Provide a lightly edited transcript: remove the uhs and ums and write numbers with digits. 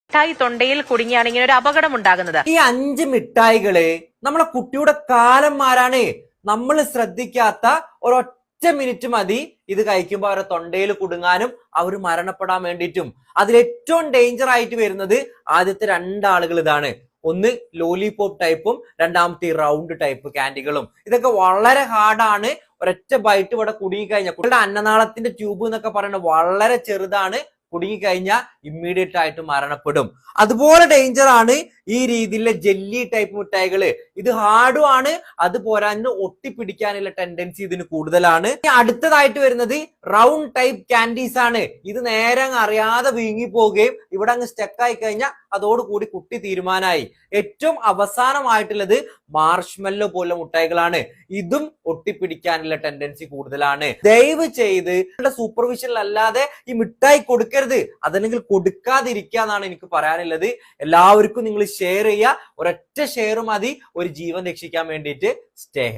മിഠായി തൊണ്ടയിൽ കുടുങ്ങിയാണ് ഇങ്ങനെ ഒരു അപകടം ഉണ്ടാകുന്നത്. ഈ 5 മിഠായികള് നമ്മളെ കുട്ടിയുടെ കാലം മാറാണ്. നമ്മൾ ശ്രദ്ധിക്കാത്ത ഒരൊറ്റ മിനിറ്റ് മതി ഇത് കഴിക്കുമ്പോൾ അവരെ തൊണ്ടയിൽ കുടുങ്ങാനും അവർ മരണപ്പെടാൻ വേണ്ടിയിട്ടും. അതിലേറ്റവും ഡേഞ്ചർ ആയിട്ട് വരുന്നത് ആദ്യത്തെ 2 ആളുകൾ ഇതാണ്. ഒന്ന് ലോലിപോപ്പ് ടൈപ്പും രണ്ടാമത്തെ റൗണ്ട് ടൈപ്പ് ക്യാൻഡികളും. ഇതൊക്കെ വളരെ ഹാർഡാണ്. ഒരൊറ്റ ബൈറ്റ് ഇവിടെ കുടുങ്ങി കഴിഞ്ഞാൽ കുട്ടിയുടെ അന്നനാളത്തിന്റെ ട്യൂബ് എന്നൊക്കെ പറയുന്നത് വളരെ ചെറുതാണ്. കുടുങ്ങിക്കഴിഞ്ഞാൽ ഇമ്മീഡിയറ്റ് ആയിട്ട് മരണപ്പെടും. അതുപോലെ ഡേഞ്ചർ ആണ് ഈ രീതിയിലെ ജെല്ലി ടൈപ്പ് മിഠായികള്. ഇത് ഹാർഡും ആണ്, അത് പോരാഞ്ഞ് ഒട്ടിപ്പിടിക്കാനുള്ള ടെൻഡൻസി ഇതിന് കൂടുതലാണ്. അടുത്തതായിട്ട് വരുന്നത് റൗണ്ട് ടൈപ്പ് ക്യാൻഡീസ് ആണ്. ഇത് നേരെ അങ്ങ് അറിയാതെ വീങ്ങി പോവുകയും ഇവിടെ അങ്ങ് സ്റ്റക്ക് ആയി കഴിഞ്ഞാൽ അതോടുകൂടി കുട്ടി തീരുമാനമായി. ഏറ്റവും അവസാനമായിട്ടുള്ളത് മാർഷ്മെല്ലോ പോലുള്ള മിഠായികളാണ്. ഇതും ഒട്ടിപ്പിടിക്കാനുള്ള ടെൻഡൻസി കൂടുതലാണ്. ദയവ് ചെയ്ത് സൂപ്പർവിഷൻ അല്ലാതെ ഈ മിഠായി കൊടുക്കരുത്, അതല്ലെങ്കിൽ കൊടുക്കാതിരിക്കുക എന്നാണ് എനിക്ക് പറയാനുള്ളത്. എല്ലാവർക്കും നിങ്ങൾ ഷെയർ ചെയ്യുക. ഒരൊറ്റ ഷെയർ മതി ഒരു ജീവൻ രക്ഷിക്കാൻ വേണ്ടിയിട്ട്. Stay healthy.